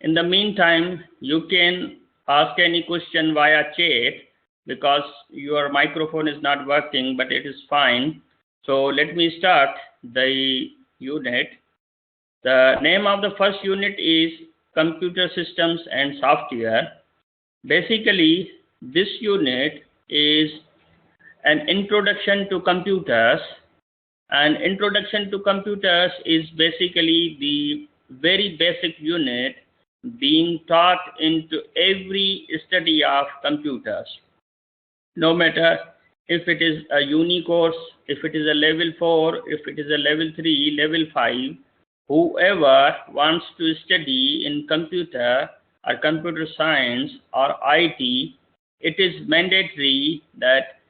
In the meantime, you can ask any question via chat because your microphone is not working, but it is fine. So let me start the unit. The name of the first unit is Computer Systems and Software. Basically, this unit is an introduction to computers. An introduction to computers is basically the very basic unit being taught into every study of computers. No matter if it is a uni course, if it is a level 4, if it is a level 3, level 5, whoever wants to study in computer or computer science or IT, it is mandatory that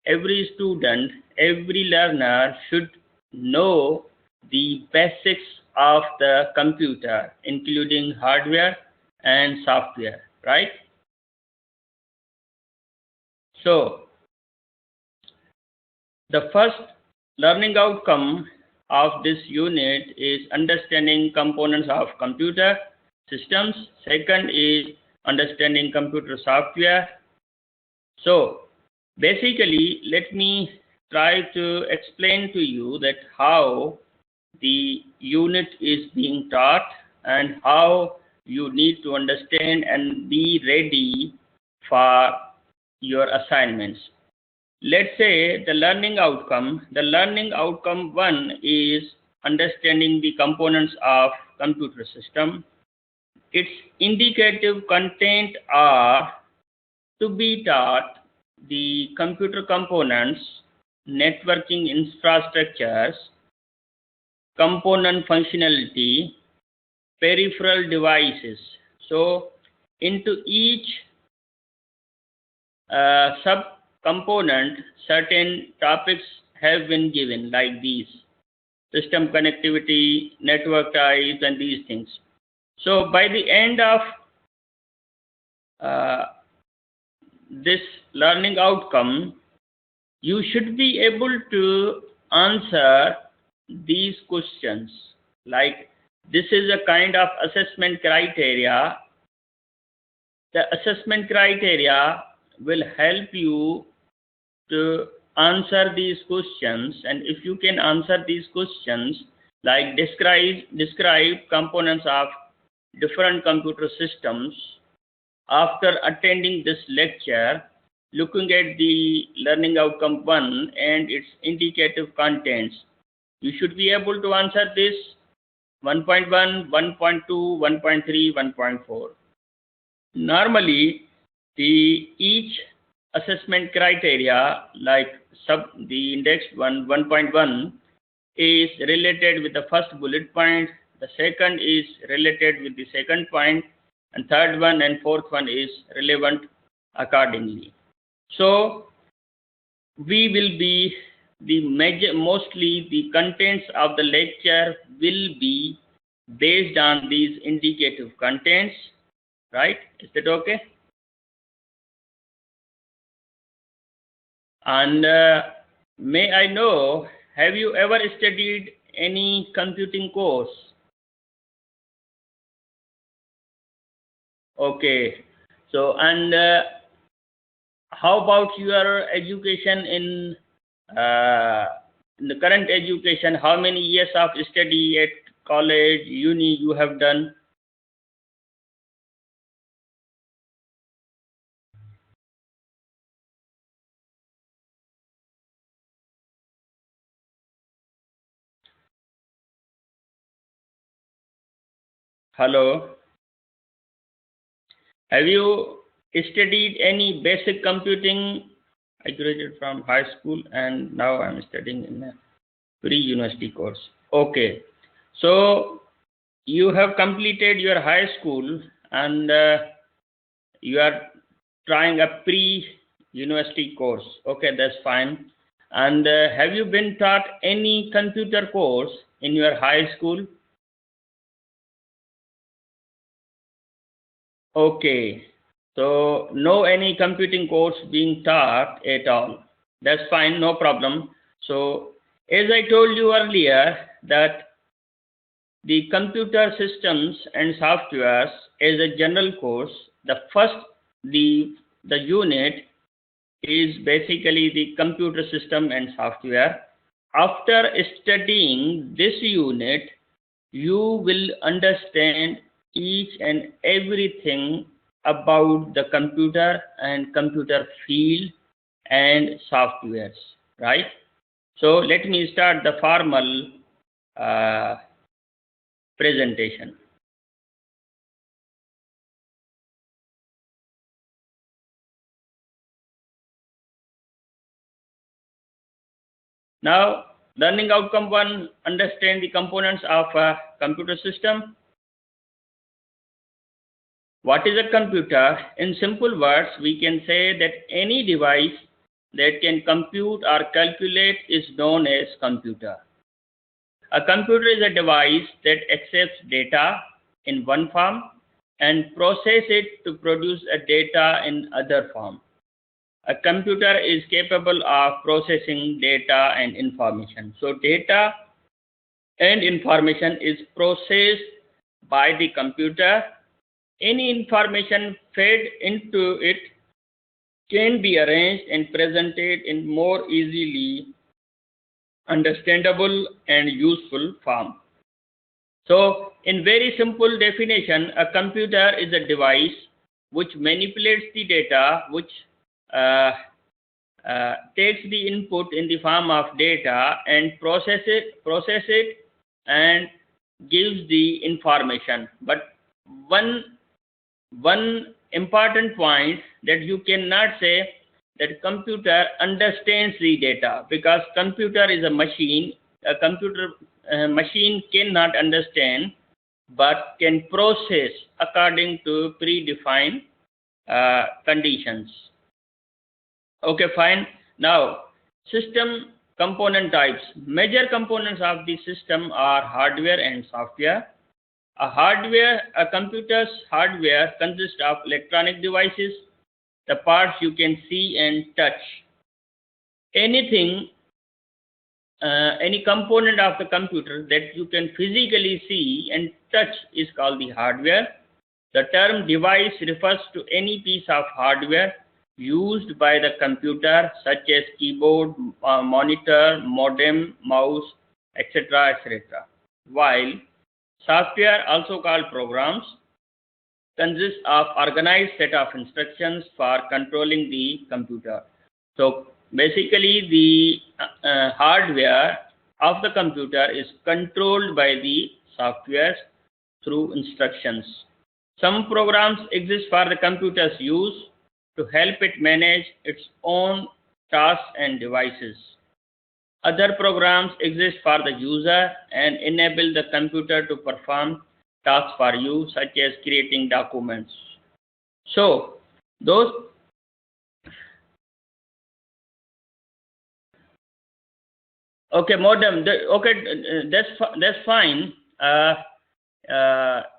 every student, every learner should know the basics of the computer, including hardware and software, right? So, the first learning outcome of this unit is understanding components of computer systems. Second is understanding computer software. So, basically, let me try to explain to you that how the unit is being taught and how you need to understand and be ready for your assignments. Let's say the learning outcome 1 is understanding the components of computer system. Its indicative content are to be taught the computer components, networking infrastructures, component functionality, peripheral devices. So into each sub-component, certain topics have been given like these: system connectivity, network types, and these things. So by the end of this learning outcome, you should be able to answer these questions. Like, this is a kind of assessment criteria. The assessment criteria will help you to answer these questions, and if you can answer these questions, like describe components of different computer systems, after attending this lecture, looking at the learning outcome 1 and its indicative contents, you should be able to answer this 1.1, 1.2, 1.3, 1.4. Normally, each assessment criteria, like the index 1.1, is related with the first bullet point, the second is related with the second point, and third one and fourth one is relevant accordingly. So we will be mostly the contents of the lecture will be based on these indicative contents, right? Is that okay? And may I know, have you ever studied any computing course? Okay. So, and how about your education in the current education? How many years of study at college, uni you have done? Hello. Have you studied any basic computing? I graduated from high school and now I'm studying in a pre-university course. Okay. So you have completed your high school and you are trying a pre-university course. Okay, that's fine. And have you been taught any computer course in your high school? Okay. So no any computing course being taught at all. That's fine, no problem. So as I told you earlier that the computer systems and softwares as a general course. The unit is basically the computer system and software. After studying this unit, you will understand each and everything about the computer and computer field and softwares, right? So let me start the formal presentation. Now, learning outcome 1, understand the components of a computer system. What is a computer? In simple words, we can say that any device that can compute or calculate is known as computer. A computer is a device that accepts data in one form and process it to produce a data in other form. A computer is capable of processing data and information. So data and information is processed by the computer. Any information fed into it can be arranged and presented in more easily understandable and useful form. So, in very simple definition, a computer is a device which manipulates the data, which takes the input in the form of data and process it and gives the information. But one important point that you cannot say that computer understands the data, because computer is a machine. A computer machine cannot understand but can process according to predefined conditions. Okay, fine. Now, system component types. Major components of the system are hardware and software. A computer's hardware consists of electronic devices, the parts you can see and touch. Any component of the computer that you can physically see and touch is called the hardware. The term device refers to any piece of hardware used by the computer, such as keyboard, monitor, modem, mouse, etc., etc. While software, also called programs, consists of organized set of instructions for controlling the computer. So basically, the hardware of the computer is controlled by the software through instructions. Some programs exist for the computer's use to help it manage its own tasks and devices. Other programs exist for the user and enable the computer to perform tasks for you, such as creating documents. So, those okay, modem. That's fine.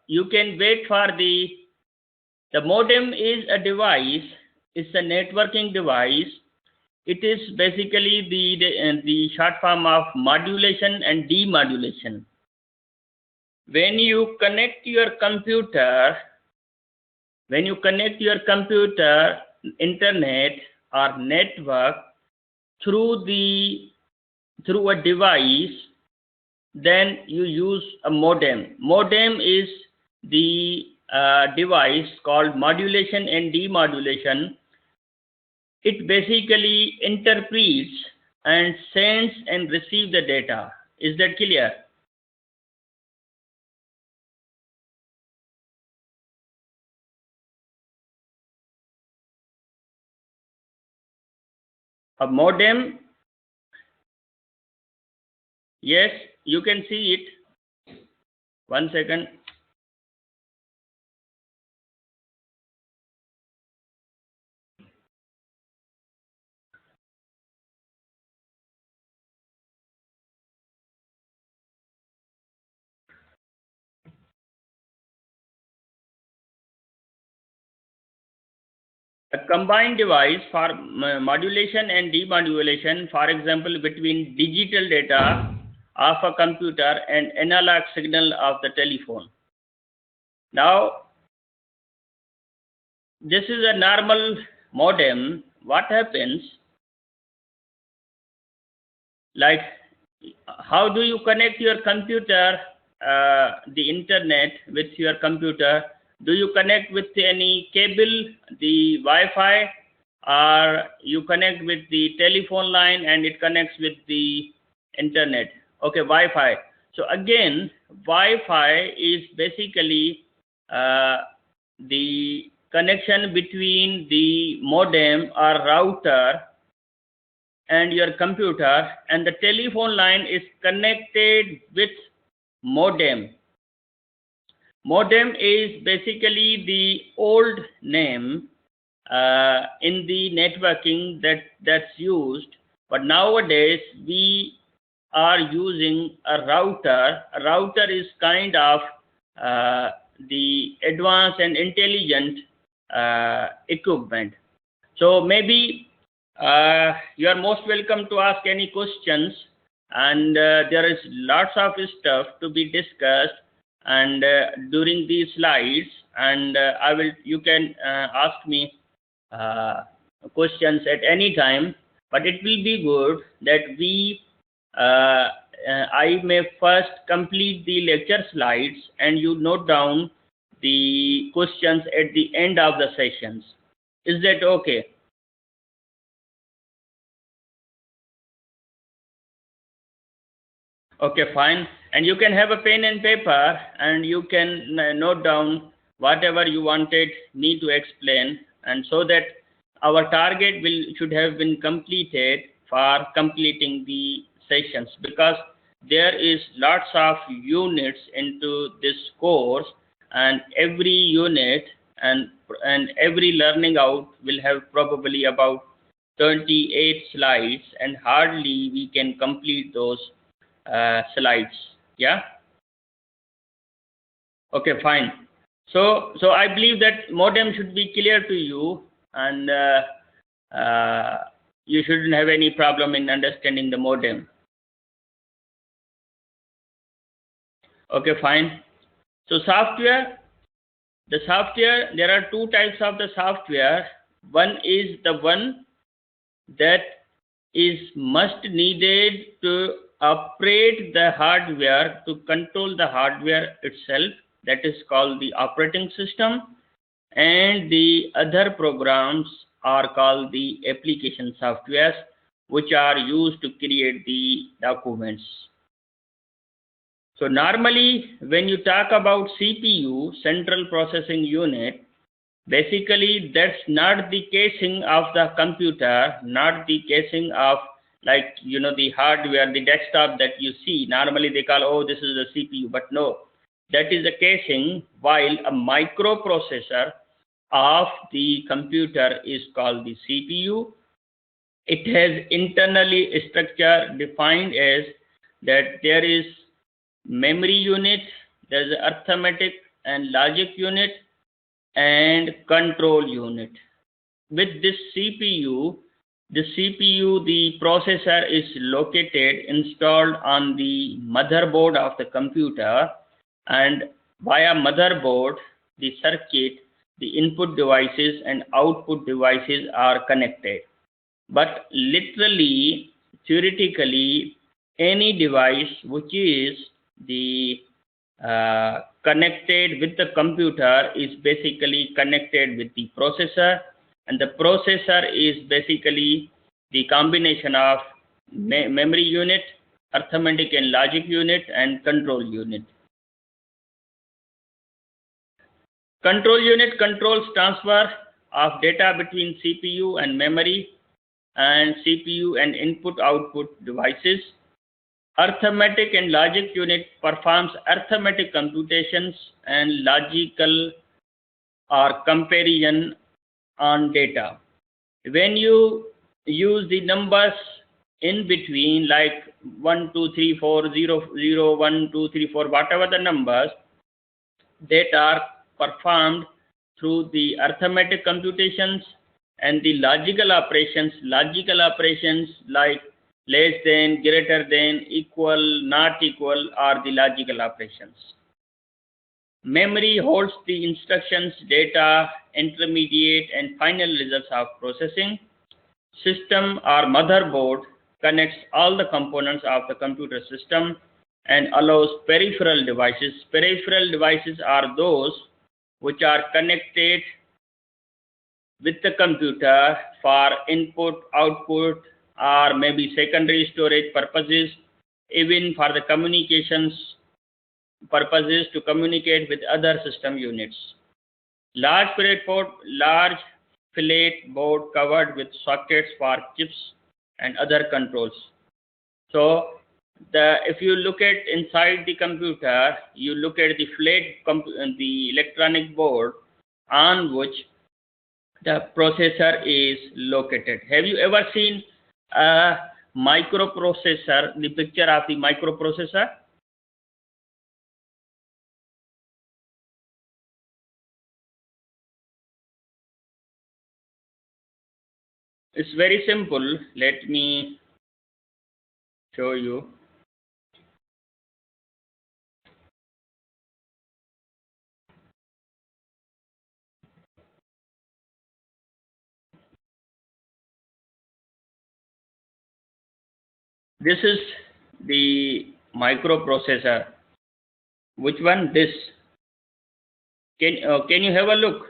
You can wait for the modem is a device. It's a networking device. It is basically the short form of modulation and demodulation. When you connect your computer, internet or network through a device, then you use a modem. Modem is the device called modulation and demodulation. It basically interprets and sends and receives the data. Is that clear? A modem, yes, you can see it. 1 second. A combined device for modulation and demodulation, for example, between digital data of a computer and analog signal of the telephone. Now, this is a normal modem. What happens, like, how do you connect your computer, the internet with your computer? Do you connect with any cable, the Wi-Fi, or you connect with the telephone line and it connects with the internet? Okay, Wi-Fi. So again, Wi-Fi is basically the connection between the modem or router and your computer, and the telephone line is connected with modem. Modem is basically the old name in the networking that's used, but nowadays we are using a router. A router is kind of the advanced and intelligent equipment. So maybe you are most welcome to ask any questions, and there is lots of stuff to be discussed and during these slides, and you can ask me questions at any time, but it will be good that I may first complete the lecture slides and you note down the questions at the end of the sessions. Is that okay? Okay, fine. And you can have a pen and paper and you can note down whatever you wanted me to explain, and so that our target should have been completed for completing the sessions, because there is lots of units into this course, and every unit and every learning out will have probably about 28 slides, and hardly we can complete those slides. Yeah. Okay, fine. So I believe that modem should be clear to you, and you shouldn't have any problem in understanding the modem. Okay, fine. So software, there are two types of the software. One is the one that is must needed to operate the hardware, to control the hardware itself, that is called the operating system, and the other programs are called the application softwares, which are used to create the documents. So normally when you talk about CPU, central processing unit, basically that's not the casing of the computer, not the casing of, like, the hardware, the desktop that you see. Normally they call, oh, this is a CPU, but no, that is the casing, while a microprocessor of the computer is called the CPU. It has internally a structure defined as that there is memory unit, there is arithmetic and logic unit, and control unit. With this CPU, the processor is located, installed on the motherboard of the computer, and via motherboard, the circuit, the input devices and output devices are connected. But literally, theoretically, any device which is connected with the computer is basically connected with the processor, and the processor is basically the combination of memory unit, arithmetic and logic unit, and control unit. Control unit controls transfer of data between CPU and memory, and CPU and input-output devices. Arithmetic and logic unit performs arithmetic computations and logical or comparison on data. When you use the numbers in between, like 1, 2, 3, 4, 0, 0, 1, 2, 3, 4, whatever the numbers that are performed through the arithmetic computations, and the logical operations like less than, greater than, equal, not equal are the logical operations. Memory holds the instructions, data, intermediate and final results of processing. System or motherboard connects all the components of the computer system and allows peripheral devices. Peripheral devices are those which are connected with the computer for input, output, or maybe secondary storage purposes, even for the communications purposes to communicate with other system units. Large fillet board covered with sockets for chips and other controls. So if you look at inside the computer, you look at the electronic board on which the processor is located. Have you ever seen a microprocessor, the picture of the microprocessor? It's very simple. Let me show you. This is the microprocessor. Which one? This. Can you have a look?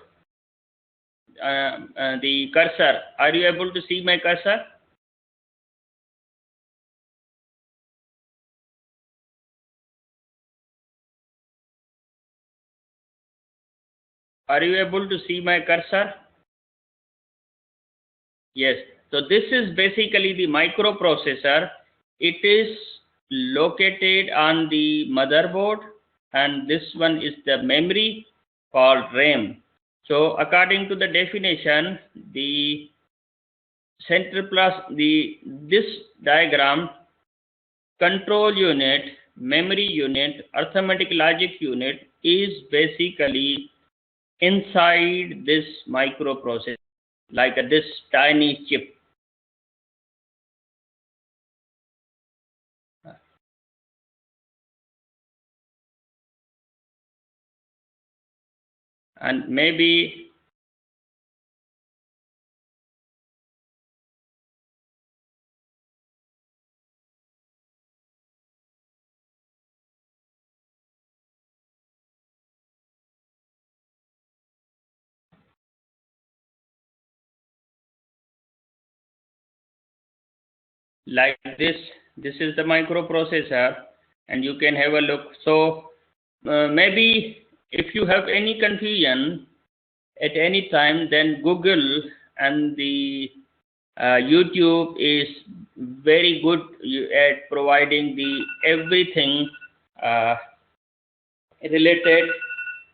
The cursor. Are you able to see my cursor? Are you able to see my cursor? Yes. So this is basically the microprocessor. It is located on the motherboard, and this one is the memory called RAM. So according to the definition, the this diagram, control unit, memory unit, arithmetic logic unit is basically inside this microprocessor, like this tiny chip. And maybe like this is the microprocessor, and you can have a look. So maybe if you have any confusion at any time, then Google and the YouTube is very good at providing the everything related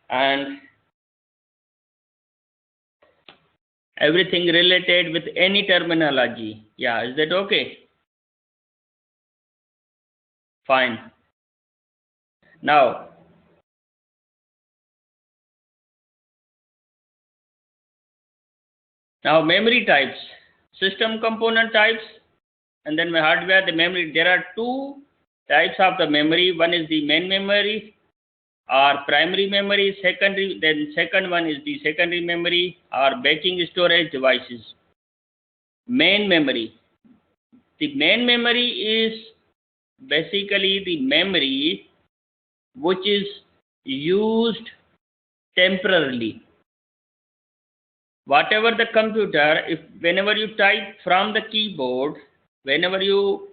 and everything related with any terminology. Yeah, is that okay? Fine. Now memory types, system component types, and then my hardware, the memory. There are two types of the memory. One is the main memory or primary memory, then second one is the secondary memory or backing storage devices. Main memory. The main memory is basically the memory which is used temporarily. Whatever the computer, whenever you type from the keyboard, whenever you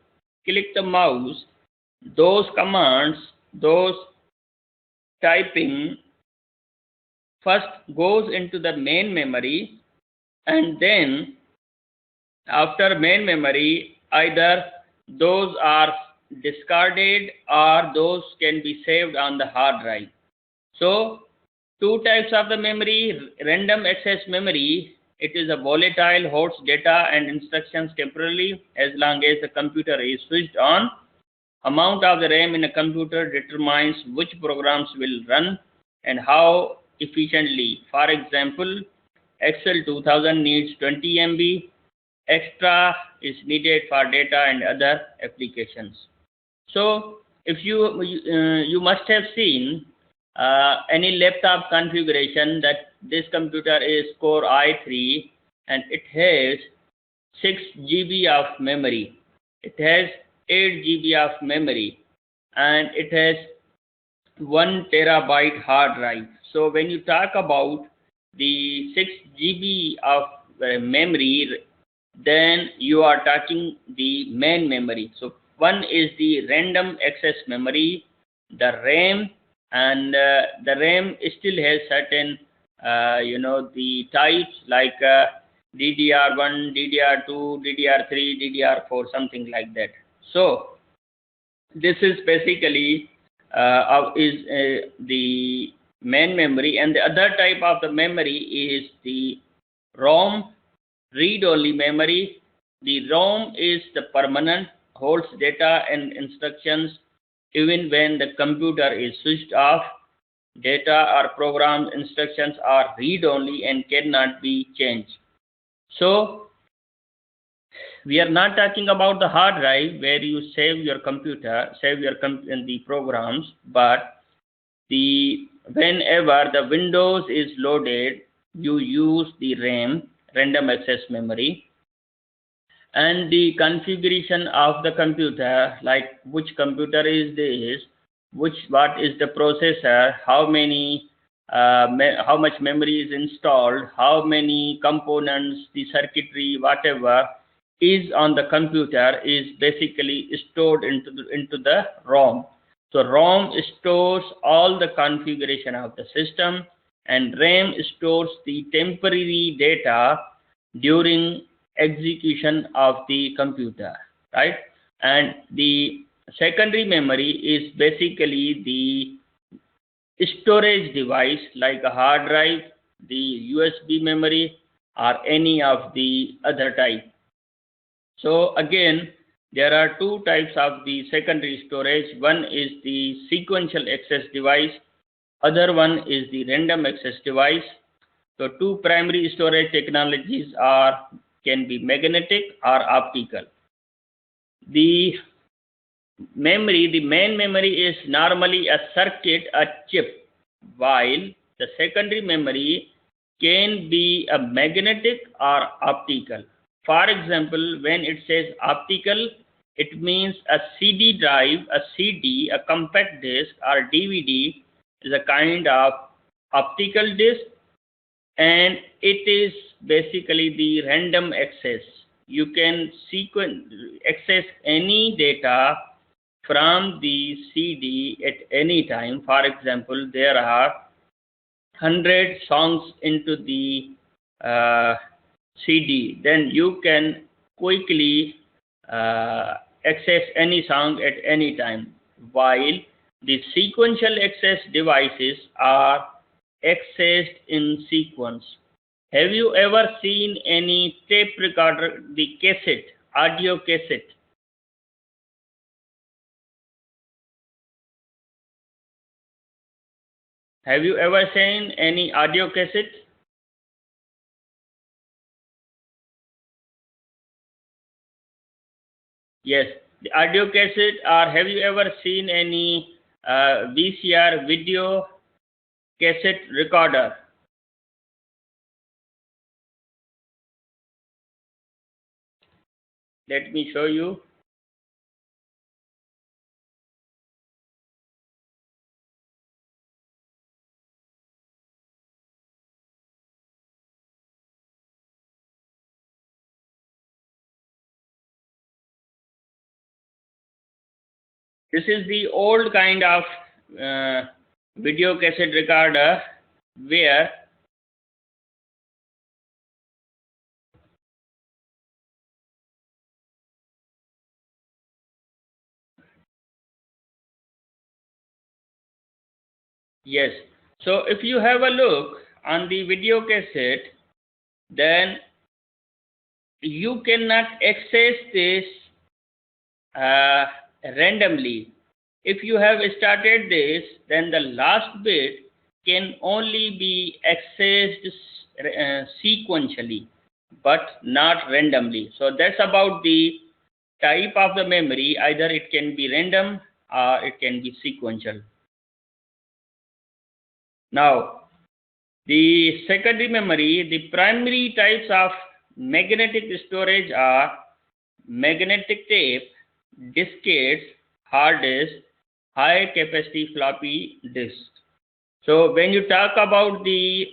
click the mouse, those commands, those typing first goes into the main memory, and then after main memory, either those are discarded or those can be saved on the hard drive. So two types of the memory: random access memory. It is a volatile, holds data and instructions temporarily as long as the computer is switched on. Amount of the RAM in a computer determines which programs will run and how efficiently. For example, Excel 2000 needs 20 MB, extra is needed for data and other applications. So if you must have seen any laptop configuration that this computer is Core i3 and it has 6 GB of memory. It has 8 GB of memory and it has 1 terabyte hard drive. So when you talk about the 6 GB of memory, then you are talking the main memory. So one is the random access memory, the RAM, and the RAM still has certain the types like DDR1, DDR2, DDR3, DDR4, something like that. So this is basically the main memory, and the other type of the memory is the ROM, read-only memory. The ROM is the permanent, holds data and instructions even when the computer is switched off. Data or program instructions are read-only and cannot be changed. So we are not talking about the hard drive where you save your computer, the programs, but whenever the Windows is loaded, you use the RAM, random access memory, and the configuration of the computer, like which computer is this, what is the processor, how much memory is installed, how many components, the circuitry, whatever is on the computer is basically stored into the ROM. So ROM stores all the configuration of the system, and RAM stores the temporary data during execution of the computer, right? And the secondary memory is basically the storage device like a hard drive, the USB memory, or any of the other type. So again, there are two types of the secondary storage. One is the sequential access device, other one is the random access device. So two primary storage technologies can be magnetic or optical. The main memory is normally a circuit, a chip, while the secondary memory can be a magnetic or optical. For example, when it says optical, it means a CD drive, a CD, a compact disc, or DVD is a kind of optical disc, and it is basically the random access. You can access any data from the CD at any time. For example, there are 100 songs into the CD. Then you can quickly access any song at any time, while the sequential access devices are accessed in sequence. Have you ever seen any tape recorder, the cassette, audio cassette? Have you ever seen any audio cassette? Yes, the audio cassette, or have you ever seen any VCR, video cassette recorder? Let me show you. This is the old kind of video cassette recorder where yes. So if you have a look on the video cassette, then you cannot access this randomly. If you have started this, then the last bit can only be accessed sequentially. but not randomly. So that's about the type of the memory. Either it can be random or it can be sequential. Now, the secondary memory, the primary types of magnetic storage are magnetic tape, diskettes, hard disk, high capacity floppy disk. So when you talk about the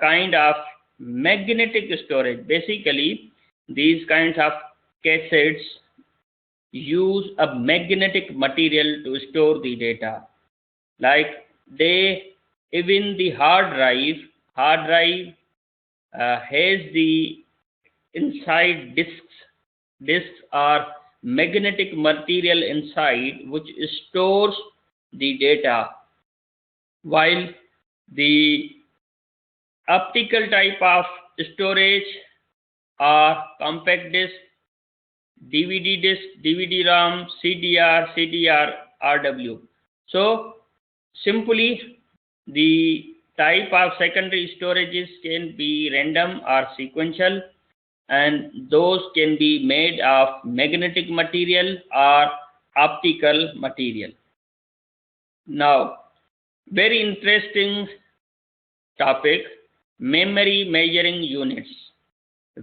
kind of magnetic storage, basically these kinds of cassettes use a magnetic material to store the data. Like even the hard drive has the inside discs are magnetic material inside which stores the data, while the optical type of storage are compact disc, DVD disc, DVD-ROM, CDR, RW. So simply the type of secondary storages can be random or sequential, and those can be made of magnetic material or optical material. Now, very interesting topic, memory measuring units.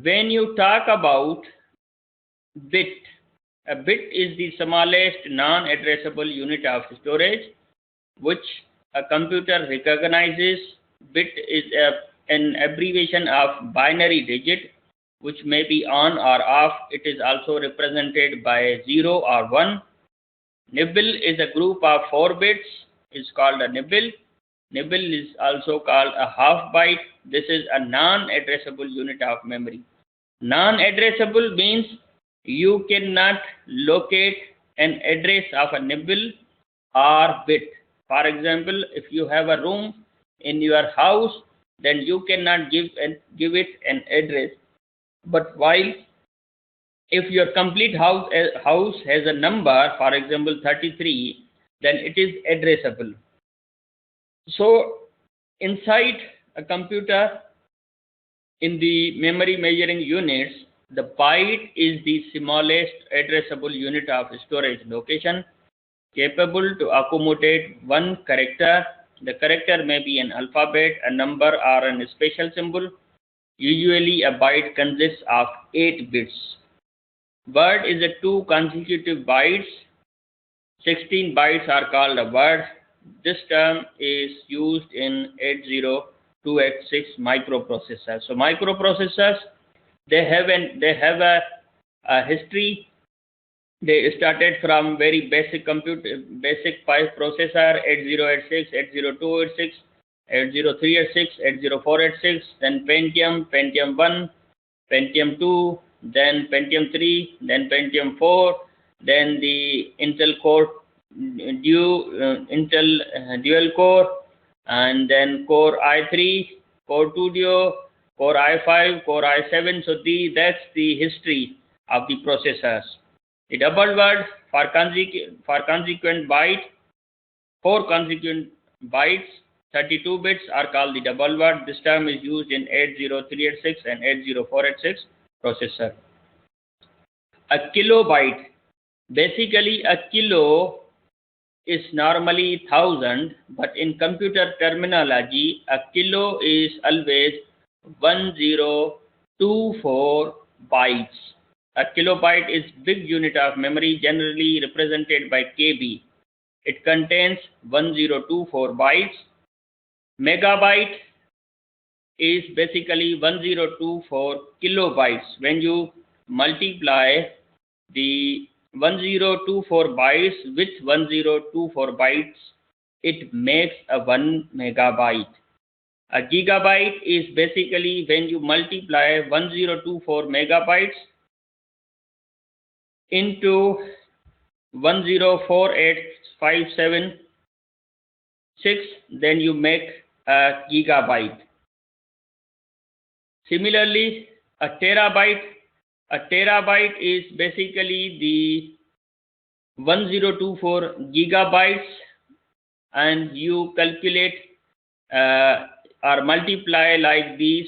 When you talk about bit, a bit is the smallest non-addressable unit of storage which a computer recognizes. Bit is an abbreviation of binary digit which may be on or off. It is also represented by 0 or 1. Nibble is a group of 4 bits, is called a nibble. Nibble is also called a half byte. This is a non-addressable unit of memory. Non-addressable means you cannot locate an address of a nibble or bit. For example, if you have a room in your house, then you cannot give it an address. But while if your complete house has a number, for example 33, then it is addressable. So inside a computer, in the memory measuring units, the byte is the smallest addressable unit of storage location, capable to accommodate one character. The character may be an alphabet, a number, or a special symbol. Usually a byte consists of 8 bits. Word is a 2 consecutive bytes. 16 bytes are called a word. This term is used in 80286 microprocessors. So microprocessors, they have a history. They started from very basic processor 8086, 80286, 80386, 80486, then Pentium 1, Pentium 2, then Pentium 3, then Pentium 4, then the Intel dual core, and then Core i3, Core 2 Duo, Core i5, Core i7. So that's the history of the processors. The double word for consequent byte, 4 consequent bytes, 32 bits are called the double word. This term is used in 80386 and 80486 processor. A kilobyte, basically a kilo is normally 1000, but in computer terminology, a kilo is always 1024 bytes. A kilobyte is big unit of memory, generally represented by KB. It contains 1024 bytes. Megabyte is basically 1024 kilobytes. When you multiply the 1024 bytes with 1024 bytes, it makes a 1 megabyte. A gigabyte is basically when you multiply 1024 megabytes into 104857.6, then you make a gigabyte. Similarly, a terabyte is basically the 1024 gigabytes, and you calculate or multiply like these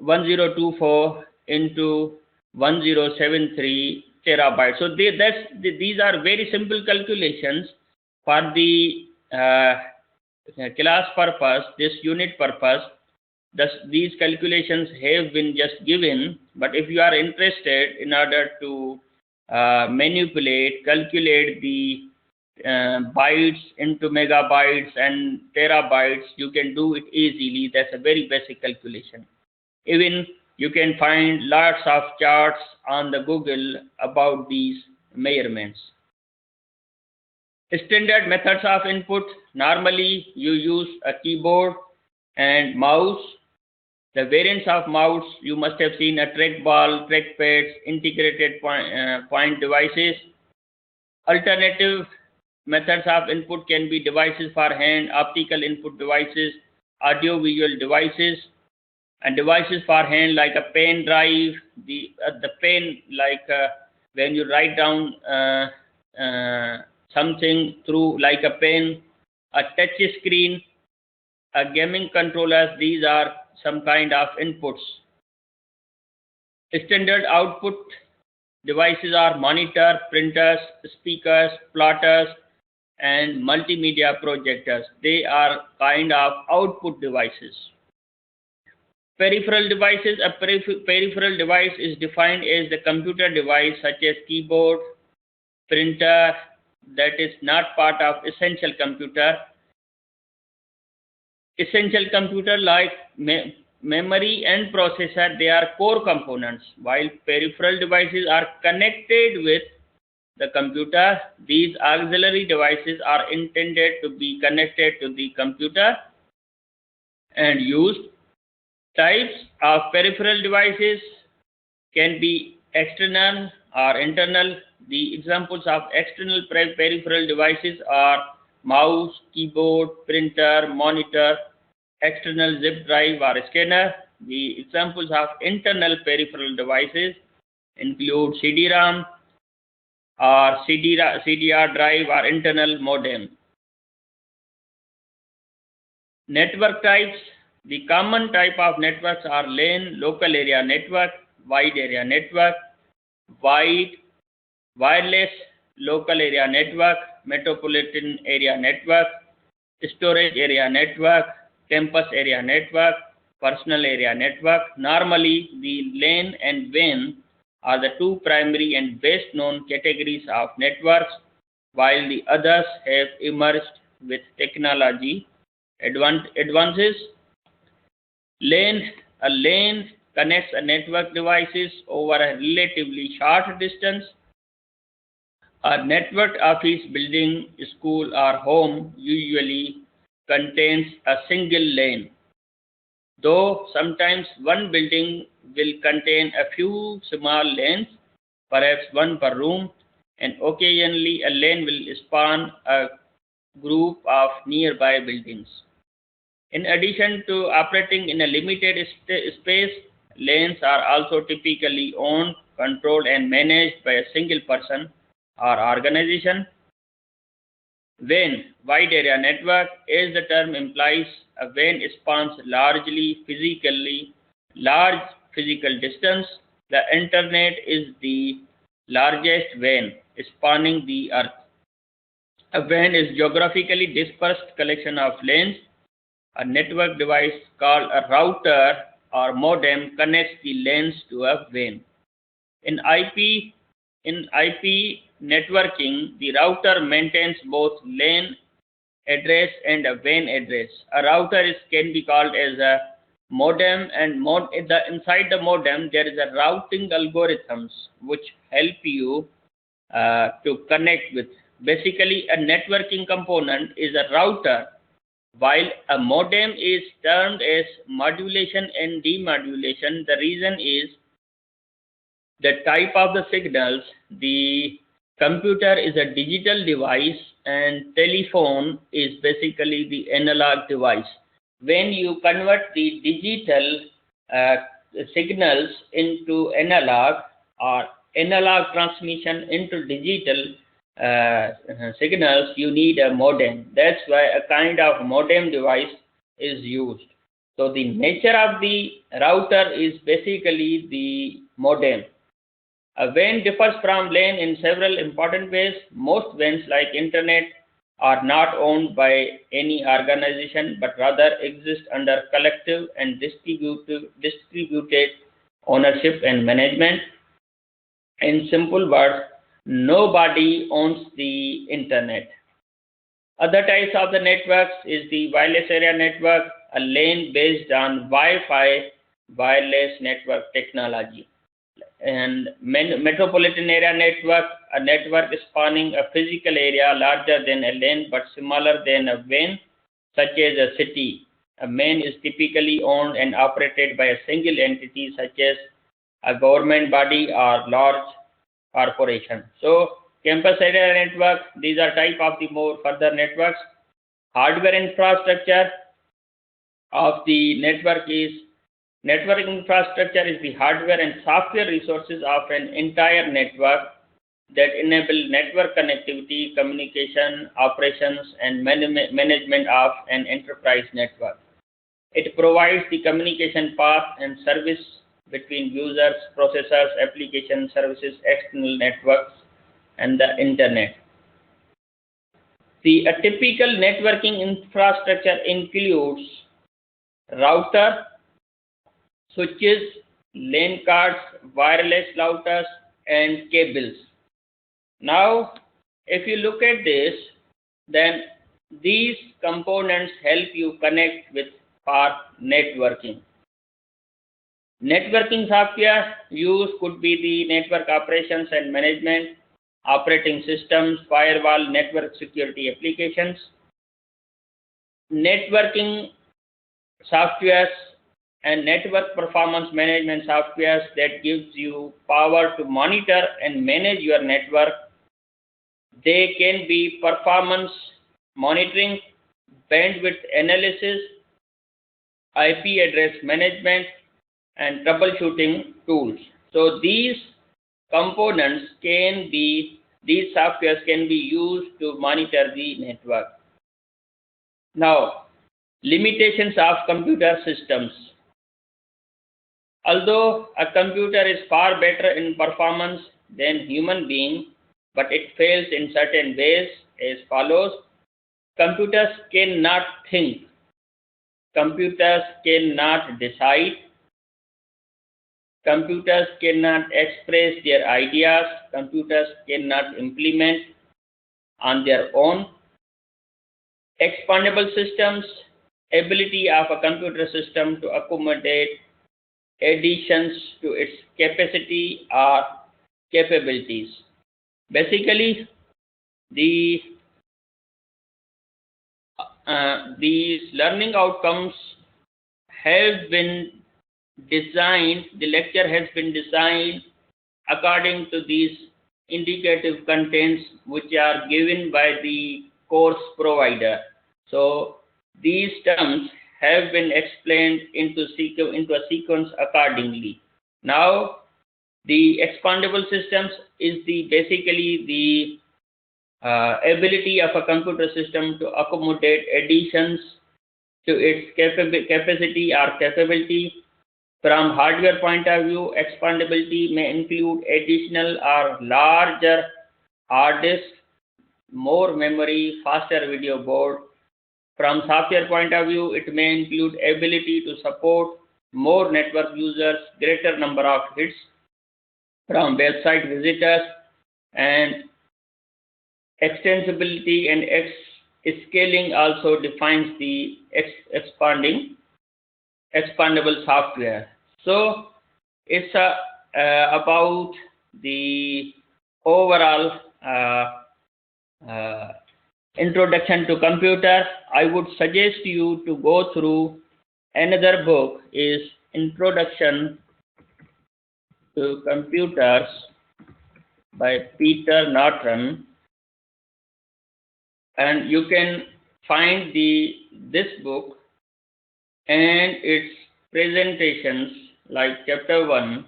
1024 into 1073 terabytes. So these are very simple calculations for the class purpose, this unit purpose. Thus, these calculations have been just given, but if you are interested in order to manipulate, calculate the bytes into megabytes and terabytes, you can do it easily. That's a very basic calculation. Even you can find lots of charts on the Google about these measurements. Standard methods of input. Normally, you use a keyboard and mouse. The variants of mouse, you must have seen a trackball, trackpads, integrated point devices. Alternative methods of input can be devices for hand, optical input devices, audio-visual devices, and devices for hand like a pen drive, the pen like when you write down something through like a pen, a touch screen, a gaming controllers. These are some kind of inputs. Standard output devices are monitor, printers, speakers, plotters, and multimedia projectors. They are kind of output devices. Peripheral devices. A peripheral device is defined as the computer device such as keyboard, printer that is not part of essential computer. Essential computer like memory and processor, they are core components, while peripheral devices are connected with the computer. These auxiliary devices are intended to be connected to the computer and used. Types of peripheral devices can be external or internal. The examples of external peripheral devices are mouse, keyboard, printer, monitor, external zip drive or scanner. The examples of internal peripheral devices include CD-ROM or CDR drive or internal modem. Network types. The common type of networks are LAN, local area network, wide area network, wireless local area network, metropolitan area network, storage area network, campus area network, personal area network. Normally, the LAN and WAN are the two primary and best known categories of networks, while the others have emerged with technology advances. A LAN connects a network devices over a relatively short distance. A networked office building, school, or home usually contains a single LAN, though sometimes one building will contain a few small LANs, perhaps one per room, and occasionally a LAN will span a group of nearby buildings. In addition to operating in a limited space, LANs are also typically owned, controlled, and managed by a single person or organization. WAN, wide area network, as the term implies, a WAN spans large physical distance. The internet is the largest WAN spanning the earth. A WAN is geographically dispersed collection of LANs. A network device called a router or modem connects the LANs to a WAN. In IP networking, the router maintains both LAN address and a WAN address. A router can be called as a modem, and inside the modem there is a routing algorithms which help you to connect with. Basically, a networking component is a router, while a modem is termed as modulation and demodulation. The reason is the type of the signals. The computer is a digital device and telephone is basically the analog device. When you convert the digital signals into analog, or analog transmission into digital signals, you need a modem. That's why a kind of modem device is used. So the nature of the router is basically the modem. A WAN differs from LAN in several important ways. Most WANs like Internet are not owned by any organization but rather exist under collective and distributed ownership and management. In simple words, nobody owns the Internet. Other types of the networks is the wireless area network, a LAN based on Wi-Fi wireless network technology, and metropolitan area network, a network spanning a physical area larger than a LAN but smaller than a WAN, such as a city. A WAN is typically owned and operated by a single entity, such as a government body or large corporation. So, campus area network, these are type of the more further networks. Hardware infrastructure of the network infrastructure is the hardware and software resources of an entire network that enable network connectivity, communication, operations, and management of an enterprise network. It provides the communication path and service between users, processors, application services, external networks, and the internet. A typical networking infrastructure includes router, switches, LAN cards, wireless routers, and cables. Now, if you look at this, then these components help you connect with for networking. Networking software used could be the network operations and management, operating systems, firewall, network security applications. Networking softwares and network performance management softwares that gives you power to monitor and manage your network. They can be performance monitoring, bandwidth analysis, IP address management, and troubleshooting tools. So these softwares can be used to monitor the network. Now, limitations of computer systems. Although a computer is far better in performance than human being, but it fails in certain ways as follows. Computers cannot think. Computers cannot decide. Computers cannot express their ideas. Computers cannot implement on their own. Expandable systems, ability of a computer system to accommodate additions to its capacity or capabilities. Basically, these learning outcomes have been designed, the lecture has been designed according to these indicative contents which are given by the course provider. So these terms have been explained into a sequence accordingly. Now, the expandable systems is basically the ability of a computer system to accommodate additions to its capacity or capability. From hardware point of view, expandability may include additional or larger hard disk, more memory, faster video board. From software point of view, it may include ability to support more network users, greater number of hits from website visitors, and extensibility and scaling also defines the expandable software. So it's about the overall introduction to computer. I would suggest you to go through another book, is Introduction to Computers by Peter Norton, and you can find this book and its presentations like chapter 1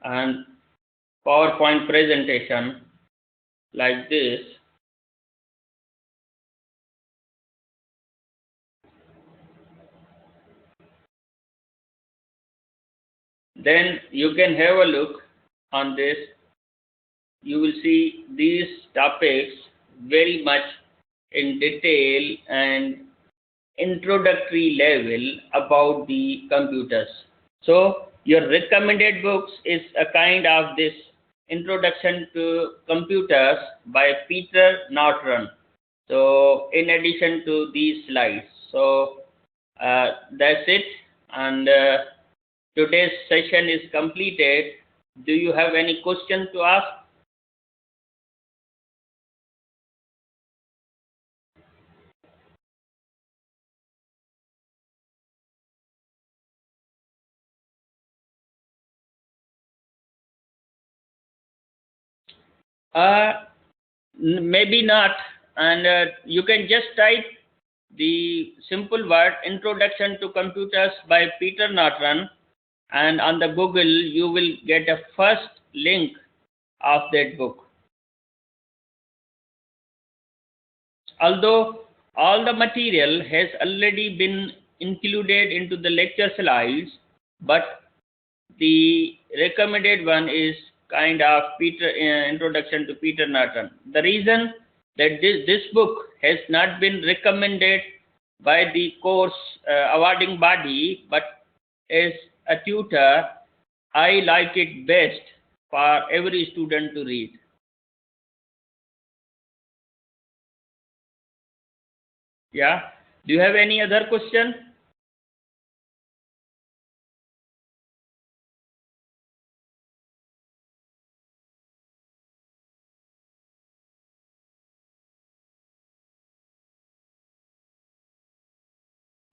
and PowerPoint presentation like this. then you can have a look on this. You will see these topics very much in detail and introductory level about the computers. So your recommended books is a kind of this Introduction to Computers by Peter Norton. So in addition to these slides, so that's it, and today's session is completed. Do you have any question to ask? Maybe not, and you can just type the simple word Introduction to Computers by Peter Norton, and on the Google you will get a first link of that book. Although all the material has already been included into the lecture slides, but the recommended one is kind of Introduction to Peter Norton. The reason that this book has not been recommended by the course awarding body, but as a tutor, I like it best for every student to read. Yeah. Do you have any other question?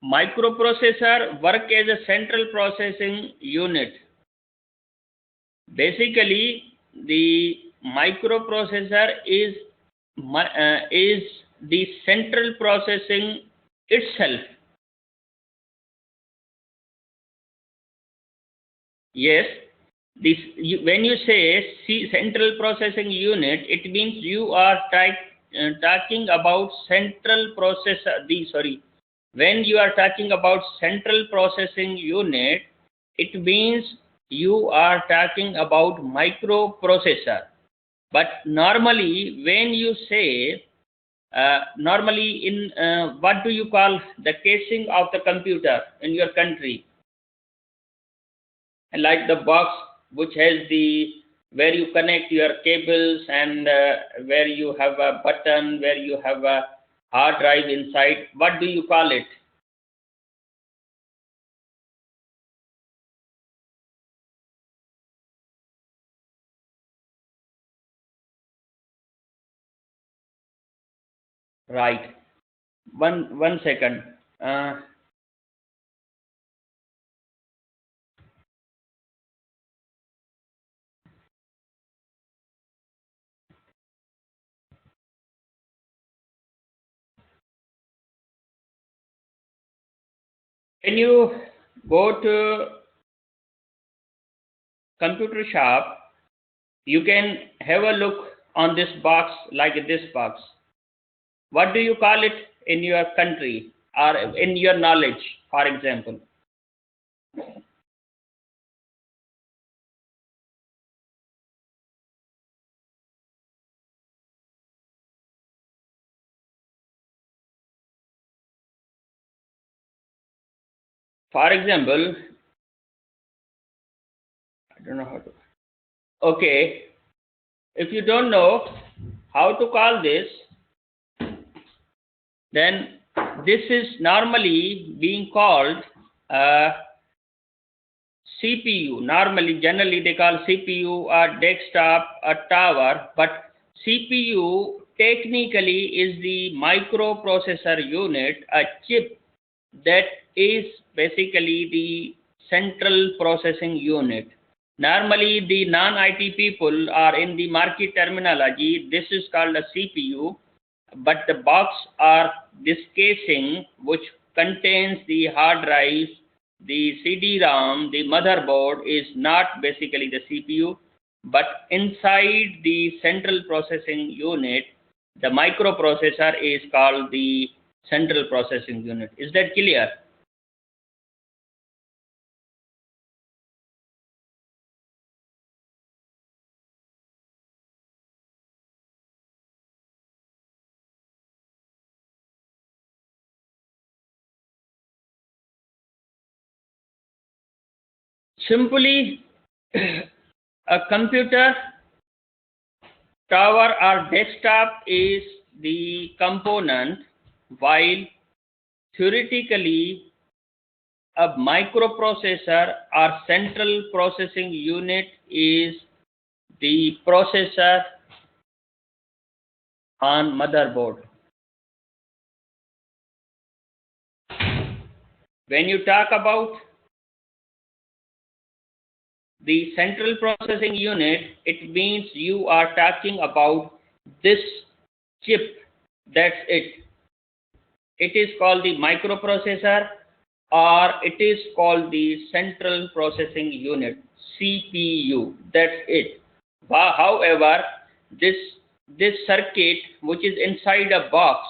Microprocessor work as a central processing unit. Basically, the microprocessor is the central processing itself. Yes, when you say central processing unit, it means you are talking about central processor. When you are talking about central processing unit, it means you are talking about microprocessor. But normally, when you say, normally in what do you call the casing of the computer in your country? And like the box which has the where you connect your cables and where you have a button, where you have a hard drive inside, what do you call it? Right. One second. When you go to computer shop, you can have a look on this box, like this box. What do you call it in your country or in your knowledge, for example? For example, I don't know how to. Okay, if you don't know how to call this, then this is normally being called CPU. Normally, generally they call CPU a desktop, a tower, but CPU technically is the microprocessor unit, a chip that is basically the central processing unit. Normally, the non-IT people are in the market terminology. This is called a CPU, but the box or this casing which contains the hard drives, the CD-ROM, the motherboard is not basically the CPU, but inside the central processing unit, the microprocessor is called the central processing unit. Is that clear? Simply, a computer tower or desktop is the component, while theoretically a microprocessor or central processing unit is the processor on motherboard. When you talk about the central processing unit, it means you are talking about this chip. That's it. It is called the microprocessor, or it is called the central processing unit, CPU. That's it. However, this this circuit, which is inside a box,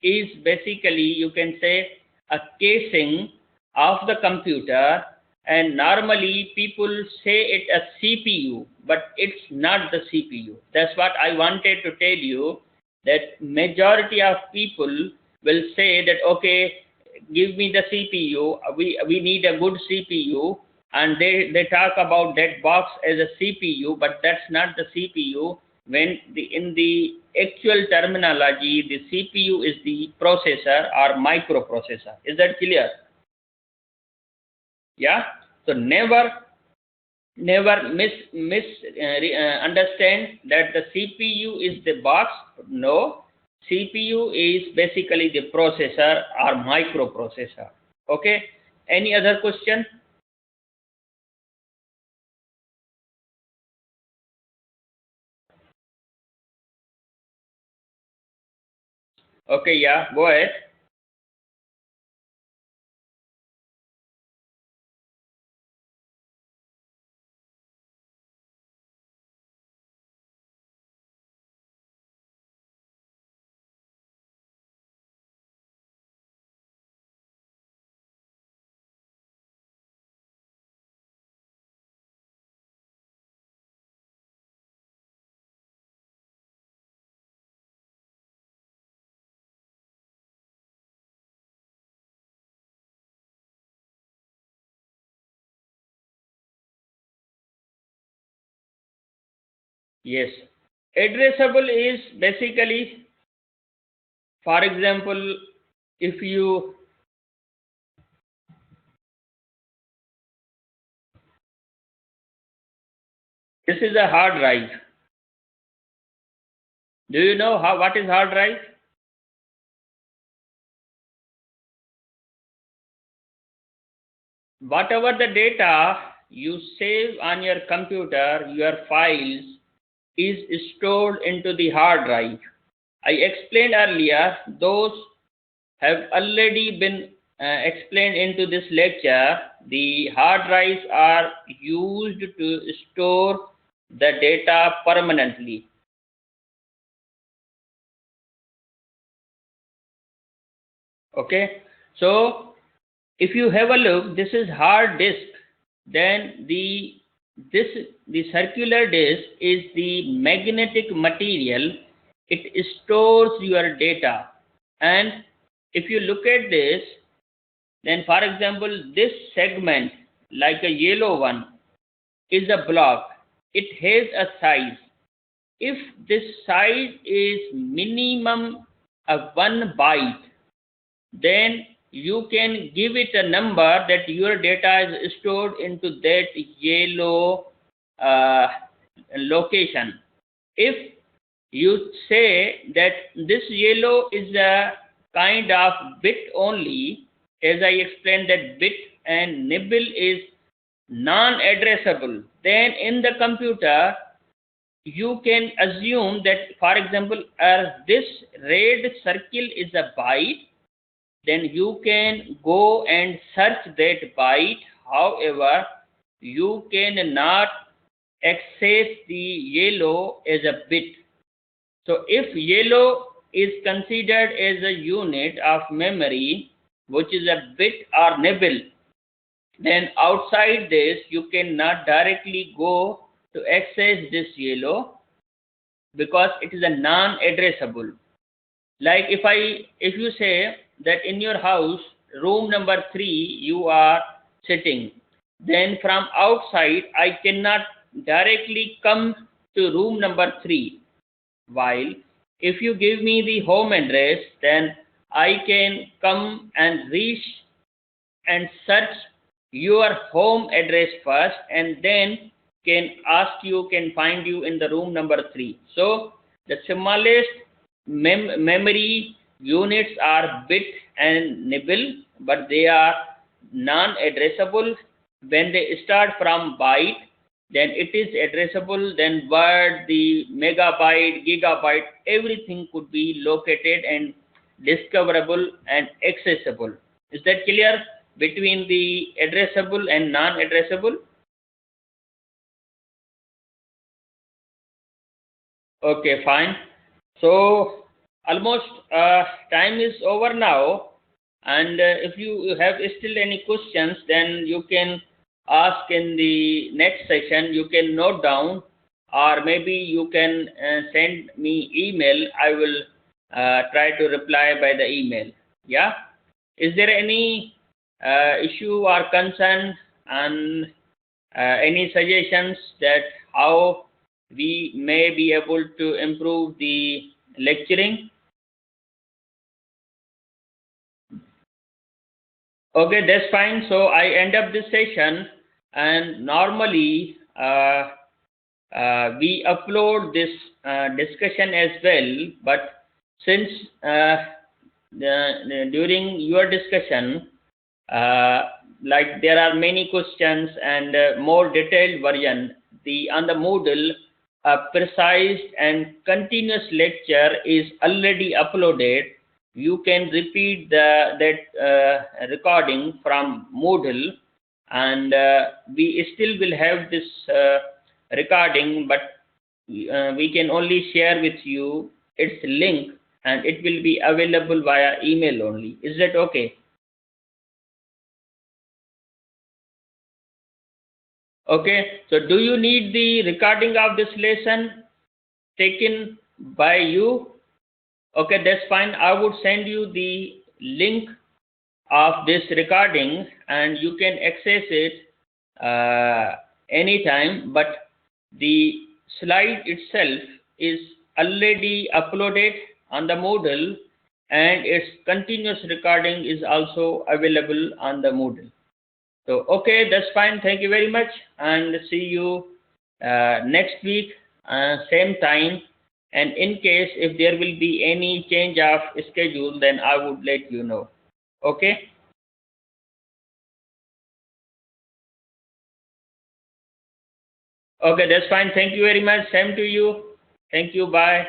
is basically, you can say, a casing of the computer, and normally people say it as CPU, but it's not the CPU. That's what I wanted to tell you, that majority of people will say that, okay, give me the CPU, we need a good CPU, and they talk about that box as a CPU, but that's not the CPU. When in the actual terminology, the CPU is the processor or microprocessor. Is that clear? Yeah. So never understand that the CPU is the box. No, CPU is basically the processor or microprocessor. Okay. Any other question? Okay, yeah, go ahead. Yes. Addressable is basically, for example, if you, this is a hard drive. Do you know what is hard drive? Whatever the data you save on your computer, your files, is stored into the hard drive. I explained earlier, those have already been explained into this lecture. The hard drives are used to store the data permanently. Okay, so if you have a look, this is hard disk. Then the circular disk is the magnetic material. It stores your data. And if you look at this, then for example, this segment, like a yellow one, is a block. It has a size. If this size is minimum of 1 byte, then you can give it a number that your data is stored into that yellow uh, location. If you say that this yellow is a kind of bit only, as I explained that bit and nibble is non-addressable, then in the computer you can assume that, for example, this red circle is a byte, then you can go and search that byte. However, you cannot access the yellow as a bit. So if yellow is considered as a unit of memory, which is a bit or nibble, then outside this you cannot directly go to access this yellow, because it is a non-addressable. Like if you say that in your house, room number 3 you are sitting, then from outside I cannot directly come to room number 3. While if you give me the home address, then I can come and reach and search your home address first, and then can find you in the room number 3. So the smallest memory units are bit and nibble, but they are non-addressable. When they start from byte, then it is addressable, then word, the megabyte, gigabyte, everything could be located and discoverable and accessible. Is that clear between the addressable and non-addressable? Okay, fine. So almost time is over now, and if you have still any questions, then you can ask in the next session. You can note down, or maybe you can send me email. I will try to reply by the email. Yeah. Is there any issue or concern, and any suggestions that how we may be able to improve the lecturing? Okay, that's fine. So I end up this session, and normally we upload this discussion as well, but since during your discussion, uh, like there are many questions and more detailed version, the on the Moodle, a precise and continuous lecture is already uploaded. You can repeat that recording from Moodle, and we still will have this recording, but we can only share with you its link, and it will be available via email only. Is that okay? Okay, so do you need the recording of this lesson taken by you? Okay, that's fine. I would send you the link of this recording, and you can access it anytime, but the slide itself is already uploaded on the Moodle, and its continuous recording is also available on the Moodle. So, okay, that's fine. Thank you very much, and see you next week, same time. And in case if there will be any change of schedule, then I would let you know. Okay? Okay, that's fine. Thank you very much. Same to you. Thank you. Bye.